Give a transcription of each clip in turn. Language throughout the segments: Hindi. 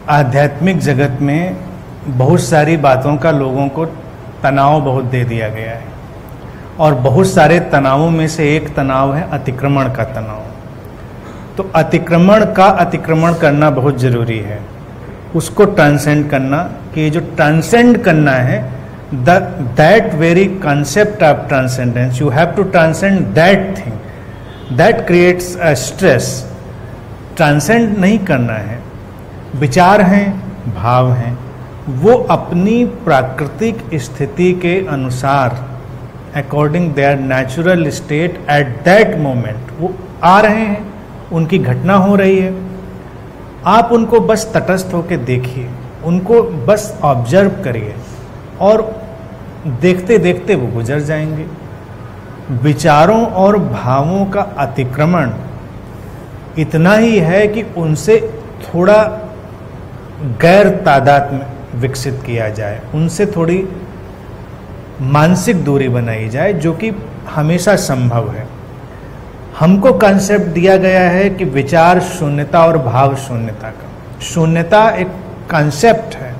आध्यात्मिक जगत में बहुत सारी बातों का लोगों को तनाव बहुत दे दिया गया है और बहुत सारे तनावों में से एक तनाव है अतिक्रमण का तनाव। तो अतिक्रमण का अतिक्रमण करना बहुत ज़रूरी है, उसको ट्रांसेंड करना, कि ये जो ट्रांसेंड करना है that very concept of transcendence, you have to transcend that thing that creates a stress. Transcend नहीं करना है, विचार हैं, भाव हैं, वो अपनी प्राकृतिक स्थिति के अनुसार according there natural state at that moment वो आ रहे हैं, उनकी घटना हो रही है। आप उनको बस तटस्थ होकर देखिए, उनको बस ऑब्जर्व करिए और देखते देखते वो गुजर जाएंगे। विचारों और भावों का अतिक्रमण इतना ही है कि उनसे थोड़ा गैर तादाद में विकसित किया जाए, उनसे थोड़ी मानसिक दूरी बनाई जाए, जो कि हमेशा संभव है। हमको कंसेप्ट दिया गया है कि विचार शून्यता और भाव शून्यता का। शून्यता एक कंसेप्ट है,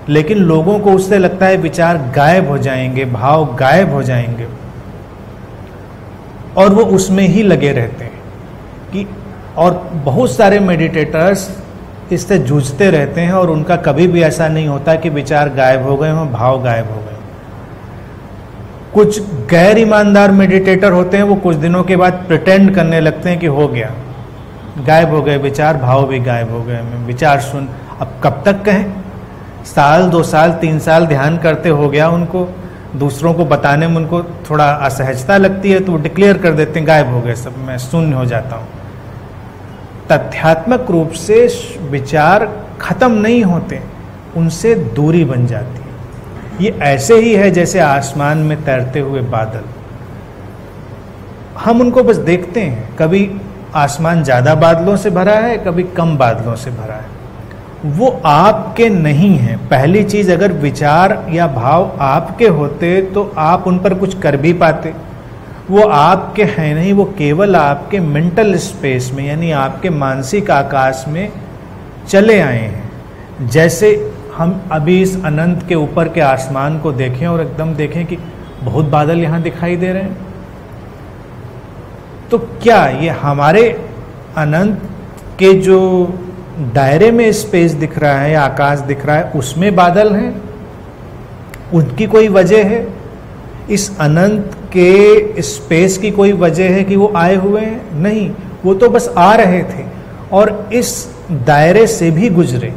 लेकिन लोगों को उससे लगता है विचार गायब हो जाएंगे, भाव गायब हो जाएंगे, और वो उसमें ही लगे रहते हैं कि, और बहुत सारे मेडिटेटर्स इससे जूझते रहते हैं और उनका कभी भी ऐसा नहीं होता कि विचार गायब हो गए हों, भाव गायब हो गए। कुछ गैर ईमानदार मेडिटेटर होते हैं, वो कुछ दिनों के बाद प्रिटेंड करने लगते हैं कि हो गया, गायब हो गए विचार, भाव भी गायब हो गए, विचार सुन। अब कब तक कहें? साल 2 साल 3 साल ध्यान करते हो गया उनको, दूसरों को बताने में उनको थोड़ा असहजता लगती है तो वो डिक्लेयर कर देते हैं गायब हो गए सब, मैं शून्य हो जाता हूँ। तथ्यात्मक रूप से विचार खत्म नहीं होते, उनसे दूरी बन जाती है। ये ऐसे ही है जैसे आसमान में तैरते हुए बादल, हम उनको बस देखते हैं, कभी आसमान ज़्यादा बादलों से भरा है, कभी कम बादलों से भरा है, वो आपके नहीं है। पहली चीज़, अगर विचार या भाव आपके होते तो आप उन पर कुछ कर भी पाते, वो आपके हैं नहीं, वो केवल आपके मेंटल स्पेस में यानी आपके मानसिक आकाश में चले आए हैं। जैसे हम अभी इस अनंत के ऊपर के आसमान को देखें और एकदम देखें कि बहुत बादल यहाँ दिखाई दे रहे हैं, तो क्या ये हमारे अनंत के जो दायरे में स्पेस दिख रहा है, आकाश दिख रहा है, उसमें बादल हैं? उनकी कोई वजह है? इस अनंत के स्पेस की कोई वजह है कि वो आए हुए हैं? नहीं, वो तो बस आ रहे थे और इस दायरे से भी गुजरे।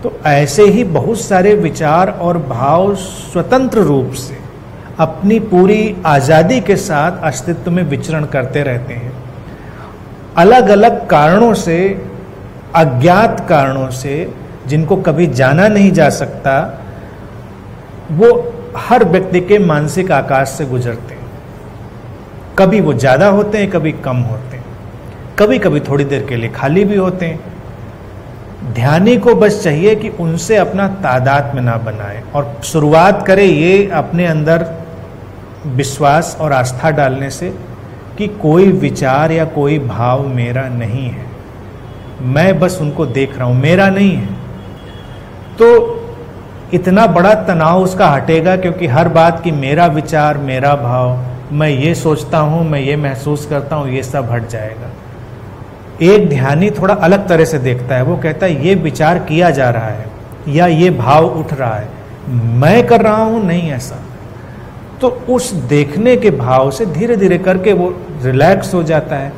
तो ऐसे ही बहुत सारे विचार और भाव स्वतंत्र रूप से अपनी पूरी आज़ादी के साथ अस्तित्व में विचरण करते रहते हैं। अलग अलग कारणों से, अज्ञात कारणों से, जिनको कभी जाना नहीं जा सकता, वो हर व्यक्ति के मानसिक आकाश से गुजरते हैं। कभी वो ज़्यादा होते हैं, कभी कम होते हैं, कभी कभी थोड़ी देर के लिए खाली भी होते हैं। ध्यानी को बस चाहिए कि उनसे अपना तादाद में ना बनाए और शुरुआत करे ये अपने अंदर विश्वास और आस्था डालने से कि कोई विचार या कोई भाव मेरा नहीं है, मैं बस उनको देख रहा हूँ, मेरा नहीं है। तो इतना बड़ा तनाव उसका हटेगा, क्योंकि हर बात की मेरा विचार, मेरा भाव, मैं ये सोचता हूँ, मैं ये महसूस करता हूँ, ये सब हट जाएगा। एक ध्यानी थोड़ा अलग तरह से देखता है, वो कहता है ये विचार किया जा रहा है या ये भाव उठ रहा है, मैं कर रहा हूँ नहीं ऐसा। तो उस देखने के भाव से धीरे धीरे करके वो रिलैक्स हो जाता है।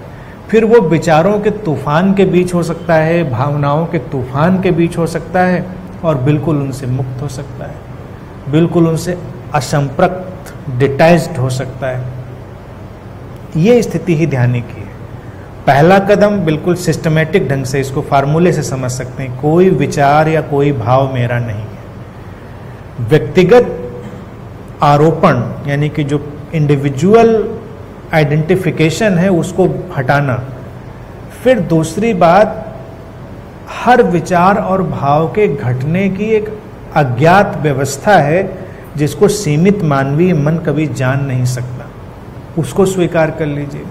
फिर वो विचारों के तूफान के बीच हो सकता है, भावनाओं के तूफान के बीच हो सकता है और बिल्कुल उनसे मुक्त हो सकता है, बिल्कुल उनसे असंपर्क, डिटैच्ड हो सकता है। ये स्थिति ही ध्यानी की है। पहला कदम बिल्कुल सिस्टमेटिक ढंग से इसको फार्मूले से समझ सकते हैं, कोई विचार या कोई भाव मेरा नहीं है। व्यक्तिगत आरोपण यानी कि जो इंडिविजुअल आइडेंटिफिकेशन है उसको हटाना। फिर दूसरी बात, हर विचार और भाव के घटने की एक अज्ञात व्यवस्था है जिसको सीमित मानवीय मन कभी जान नहीं सकता, उसको स्वीकार कर लीजिए।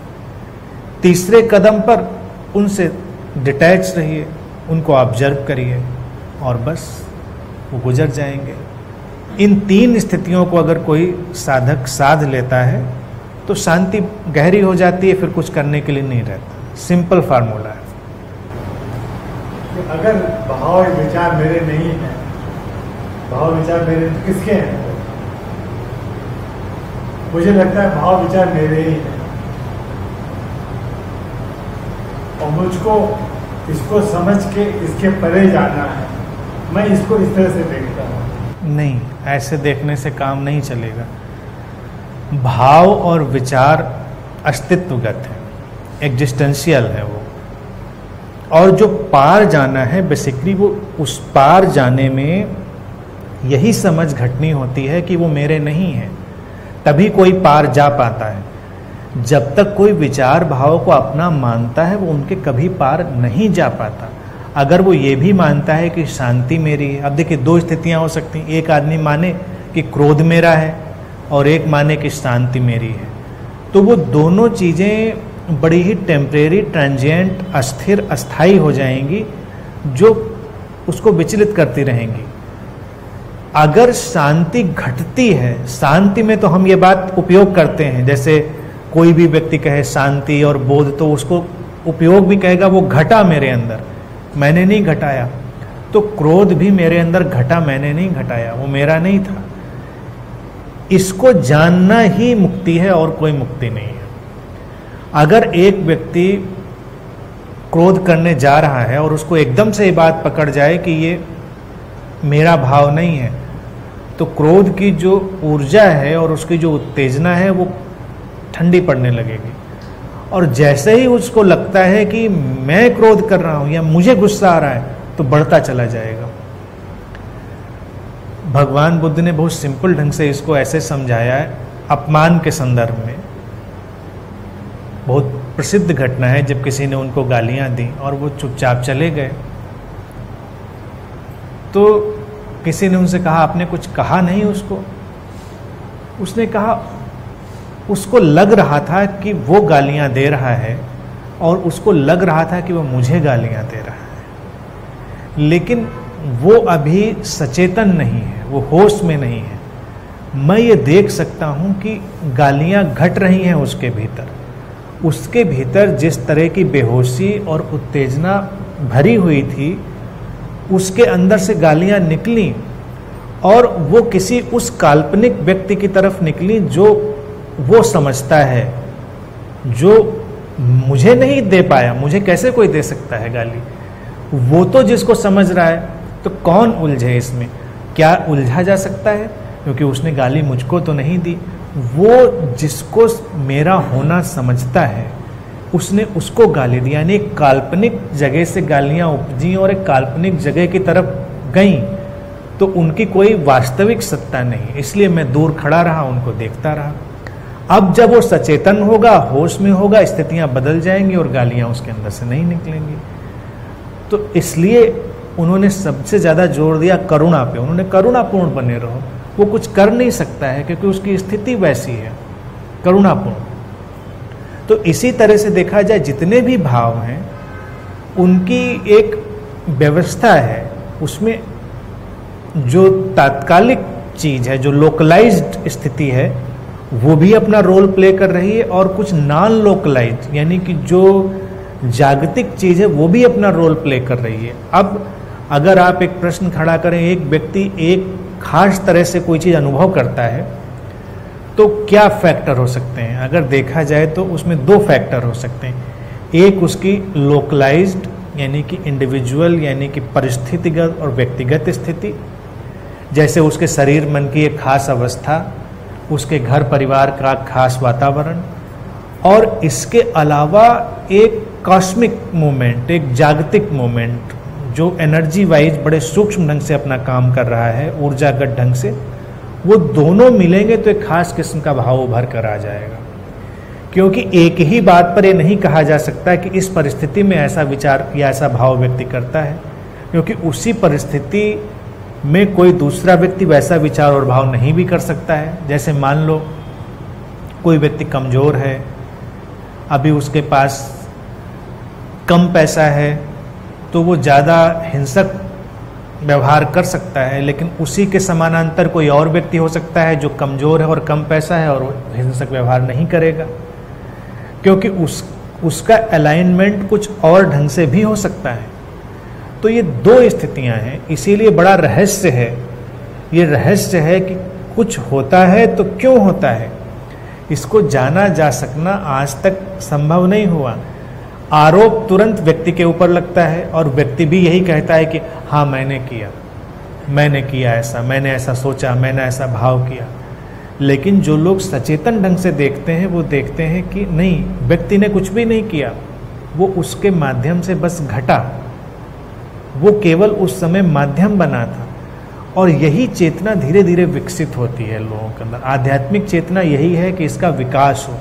तीसरे कदम पर उनसे डिटैच रहिए, उनको ऑब्जर्व करिए। और बस वो गुजर जाएंगे। इन 3 स्थितियों को अगर कोई साधक साध लेता है तो शांति गहरी हो जाती है, फिर कुछ करने के लिए नहीं रहता। सिंपल फार्मूला है। अगर भाव विचार मेरे नहीं है, भाव विचार मेरे तो किसके हैं? मुझे लगता है भाव विचार मेरे ही हैं, और मुझको इसको समझ के इसके परे जाना है। मैं इसको इस तरह से देखता हूँ। नहीं, ऐसे देखने से काम नहीं चलेगा। भाव और विचार अस्तित्वगत है, एग्जिस्टेंशियल है वो, और जो पार जाना है बेसिकली वो उस पार जाने में यही समझ घटनी होती है कि वो मेरे नहीं है, तभी कोई पार जा पाता है। जब तक कोई विचार भाव को अपना मानता है वो उनके कभी पार नहीं जा पाता। अगर वो ये भी मानता है कि शांति मेरी है, अब देखिए 2 स्थितियां हो सकती हैं। एक आदमी माने कि क्रोध मेरा है और एक माने कि शांति मेरी है, तो वो दोनों चीज़ें बड़ी ही टेम्परेरी, ट्रांजिएंट, अस्थिर, अस्थाई हो जाएंगी, जो उसको विचलित करती रहेंगी। अगर शांति घटती है, शांति में तो हम ये बात उपयोग करते हैं, जैसे कोई भी व्यक्ति कहे शांति और बोध, तो उसको उपयोग भी कहेगा वो घटा मेरे अंदर, मैंने नहीं घटाया। तो क्रोध भी मेरे अंदर घटा, मैंने नहीं घटाया, वो मेरा नहीं था। इसको जानना ही मुक्ति है और कोई मुक्ति नहीं है। अगर एक व्यक्ति क्रोध करने जा रहा है और उसको एकदम से ये बात पकड़ जाए कि ये मेरा भाव नहीं है, तो क्रोध की जो ऊर्जा है और उसकी जो उत्तेजना है वो ठंडी पड़ने लगेगी। और जैसे ही उसको लगता है कि मैं क्रोध कर रहा हूं या मुझे गुस्सा आ रहा है, तो बढ़ता चला जाएगा। भगवान बुद्ध ने बहुत सिंपल ढंग से इसको ऐसे समझाया है, अपमान के संदर्भ में। बहुत प्रसिद्ध घटना है, जब किसी ने उनको गालियां दी और वो चुपचाप चले गए, तो किसी ने उनसे कहा आपने कुछ कहा नहीं उसको? उसने कहा उसको लग रहा था कि वो गालियां दे रहा है और उसको लग रहा था कि वो मुझे गालियां दे रहा है, लेकिन वो अभी सचेतन नहीं है, वो होश में नहीं है। मैं ये देख सकता हूं कि गालियां घट रही हैं उसके भीतर। उसके भीतर जिस तरह की बेहोशी और उत्तेजना भरी हुई थी, उसके अंदर से गालियां निकली और वो किसी उस काल्पनिक व्यक्ति की तरफ निकली जो वो समझता है, जो मुझे नहीं दे पाया, मुझे कैसे कोई दे सकता है गाली। वो तो जिसको समझ रहा है, तो कौन उलझे इसमें? क्या उलझा जा सकता है? क्योंकि उसने गाली मुझको तो नहीं दी। वो जिसको मेरा होना समझता है, उसने उसको गाली दी, यानी एक काल्पनिक जगह से गालियां उपजी और एक काल्पनिक जगह की तरफ गई, तो उनकी कोई वास्तविक सत्ता नहीं। इसलिए मैं दूर खड़ा रहा, उनको देखता रहा। अब जब वो सचेतन होगा, होश में होगा, स्थितियां बदल जाएंगी और गालियां उसके अंदर से नहीं निकलेंगी। तो इसलिए उन्होंने सबसे ज्यादा जोर दिया करुणा पे। उन्होंने करुणापूर्ण बने रहो। वो कुछ कर नहीं सकता है क्योंकि उसकी स्थिति वैसी है, करुणापूर्ण। तो इसी तरह से देखा जाए, जितने भी भाव हैं उनकी एक व्यवस्था है, उसमें जो तात्कालिक चीज है, जो लोकलाइज्ड स्थिति है, वो भी अपना रोल प्ले कर रही है, और कुछ नॉन लोकलाइज्ड यानी कि जो जागतिक चीज है वो भी अपना रोल प्ले कर रही है। अब अगर आप एक प्रश्न खड़ा करें, एक व्यक्ति एक खास तरह से कोई चीज अनुभव करता है, तो क्या फैक्टर हो सकते हैं? अगर देखा जाए तो उसमें 2 फैक्टर हो सकते हैं। एक उसकी लोकलाइज्ड यानी कि इंडिविजुअल यानी कि परिस्थितिगत और व्यक्तिगत स्थिति, जैसे उसके शरीर मन की एक खास अवस्था, उसके घर परिवार का खास वातावरण, और इसके अलावा एक कॉस्मिक मोमेंट, एक जागतिक मोमेंट जो एनर्जी वाइज बड़े सूक्ष्म ढंग से अपना काम कर रहा है, ऊर्जागत ढंग से। वो दोनों मिलेंगे तो एक खास किस्म का भाव उभर कर आ जाएगा। क्योंकि एक ही बात पर ये नहीं कहा जा सकता कि इस परिस्थिति में ऐसा विचार या ऐसा भाव व्यक्ति करता है, क्योंकि उसी परिस्थिति में कोई दूसरा व्यक्ति वैसा विचार और भाव नहीं भी कर सकता है। जैसे मान लो कोई व्यक्ति कमजोर है, अभी उसके पास कम पैसा है, तो वो ज़्यादा हिंसक व्यवहार कर सकता है, लेकिन उसी के समानांतर कोई और व्यक्ति हो सकता है जो कमज़ोर है और कम पैसा है और वो हिंसक व्यवहार नहीं करेगा, क्योंकि उसका अलाइनमेंट कुछ और ढंग से भी हो सकता है। तो ये दो स्थितियां हैं, इसीलिए बड़ा रहस्य है। ये रहस्य है कि कुछ होता है तो क्यों होता है, इसको जाना जा सकना आज तक संभव नहीं हुआ। आरोप तुरंत व्यक्ति के ऊपर लगता है और व्यक्ति भी यही कहता है कि हाँ मैंने किया ऐसा, मैंने ऐसा सोचा, मैंने ऐसा भाव किया। लेकिन जो लोग सचेतन ढंग से देखते हैं वो देखते हैं कि नहीं, व्यक्ति ने कुछ भी नहीं किया, वो उसके माध्यम से बस घटा, वो केवल उस समय माध्यम बना था। और यही चेतना धीरे धीरे विकसित होती है लोगों के अंदर। आध्यात्मिक चेतना यही है कि इसका विकास हो।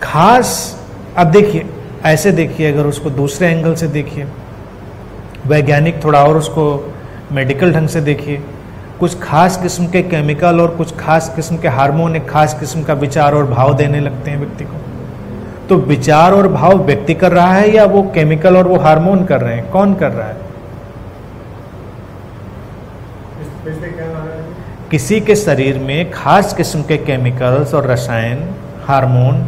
खास अब देखिए, ऐसे देखिए, अगर उसको दूसरे एंगल से देखिए, वैज्ञानिक थोड़ा और उसको मेडिकल ढंग से देखिए, कुछ खास किस्म के केमिकल और कुछ खास किस्म के हार्मोन एक खास किस्म का विचार और भाव देने लगते हैं व्यक्ति को। तो विचार और भाव व्यक्ति कर रहा है या वो केमिकल और वो हार्मोन कर रहे हैं? कौन कर रहा है? किसी के शरीर में खास किस्म के केमिकल्स और रसायन, हार्मोन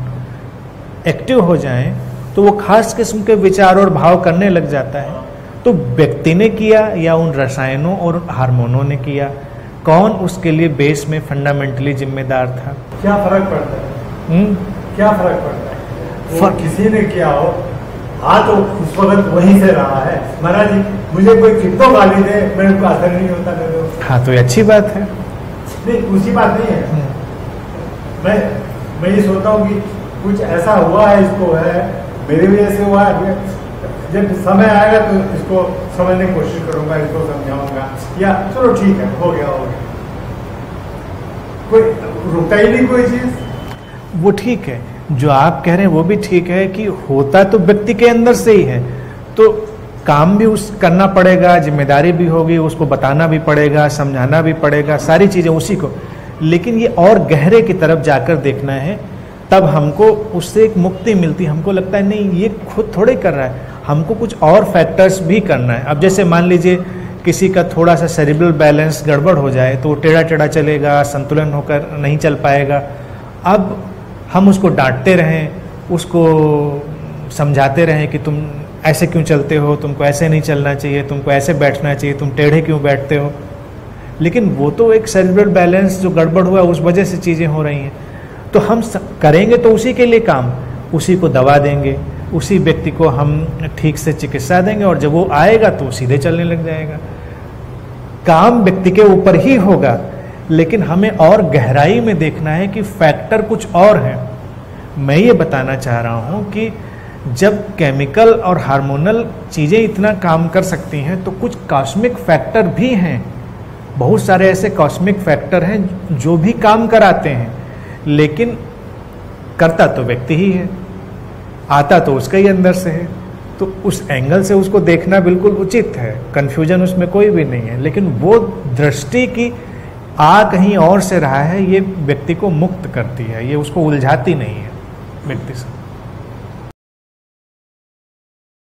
एक्टिव हो जाएं तो वो खास किस्म के विचार और भाव करने लग जाता है। तो व्यक्ति ने किया या उन रसायनों और हार्मोनों ने किया? कौन उसके लिए बेस में फंडामेंटली जिम्मेदार था? क्या फर्क पड़ता है? क्या फर्क पड़ता है? वो किसी ने किया हो, हाँ तो उस वक्त वहीं से रहा है। महाराज जी, मुझे कोई कितना गाली दे, मेरे को असर नहीं होता मेरे को। हाँ, तो ये अच्छी बात है। नहीं, उसी बात नहीं है। मैं ये सोचता हूँ कि कुछ ऐसा हुआ है, इसको है मेरी वजह से हुआ है। जब समय आएगा तो इसको समझने की कोशिश करूंगा, इसको समझाऊंगा, या चलो ठीक है, हो गया। कोई रुकता ही नहीं कोई चीज। वो ठीक है, जो आप कह रहे हैं वो भी ठीक है कि होता तो व्यक्ति के अंदर से ही है, तो काम भी उस करना पड़ेगा, जिम्मेदारी भी होगी, उसको बताना भी पड़ेगा, समझाना भी पड़ेगा, सारी चीजें उसी को। लेकिन ये और गहरे की तरफ जाकर देखना है, तब हमको उससे एक मुक्ति मिलती। हमको लगता है नहीं, ये खुद थोड़े कर रहा है, हमको कुछ और फैक्टर्स भी करना है। अब जैसे मान लीजिए किसी का थोड़ा सा सेरिब्रल बैलेंस गड़बड़ हो जाए तो वो टेढ़ा टेढ़ा चलेगा, संतुलन होकर नहीं चल पाएगा। अब हम उसको डांटते रहें, उसको समझाते रहें कि तुम ऐसे क्यों चलते हो, तुमको ऐसे नहीं चलना चाहिए, तुमको ऐसे बैठना चाहिए, तुम टेढ़े क्यों बैठते हो। लेकिन वो तो एक सेरिब्रल बैलेंस जो गड़बड़ हुआ उस वजह से चीज़ें हो रही हैं। तो हम करेंगे तो उसी के लिए काम, उसी को दवा देंगे, उसी व्यक्ति को हम ठीक से चिकित्सा देंगे, और जब वो आएगा तो सीधे चलने लग जाएगा। काम व्यक्ति के ऊपर ही होगा, लेकिन हमें और गहराई में देखना है कि फैक्टर कुछ और है। मैं ये बताना चाह रहा हूँ कि जब केमिकल और हार्मोनल चीज़ें इतना काम कर सकती हैं तो कुछ कॉस्मिक फैक्टर भी हैं। बहुत सारे ऐसे कॉस्मिक फैक्टर हैं जो भी काम कराते हैं, लेकिन करता तो व्यक्ति ही है, आता तो उसका ही अंदर से है। तो उस एंगल से उसको देखना बिल्कुल उचित है, कन्फ्यूजन उसमें कोई भी नहीं है। लेकिन वो दृष्टि की कहीं और से रहा है, ये व्यक्ति को मुक्त करती है, ये उसको उलझाती नहीं है व्यक्ति से।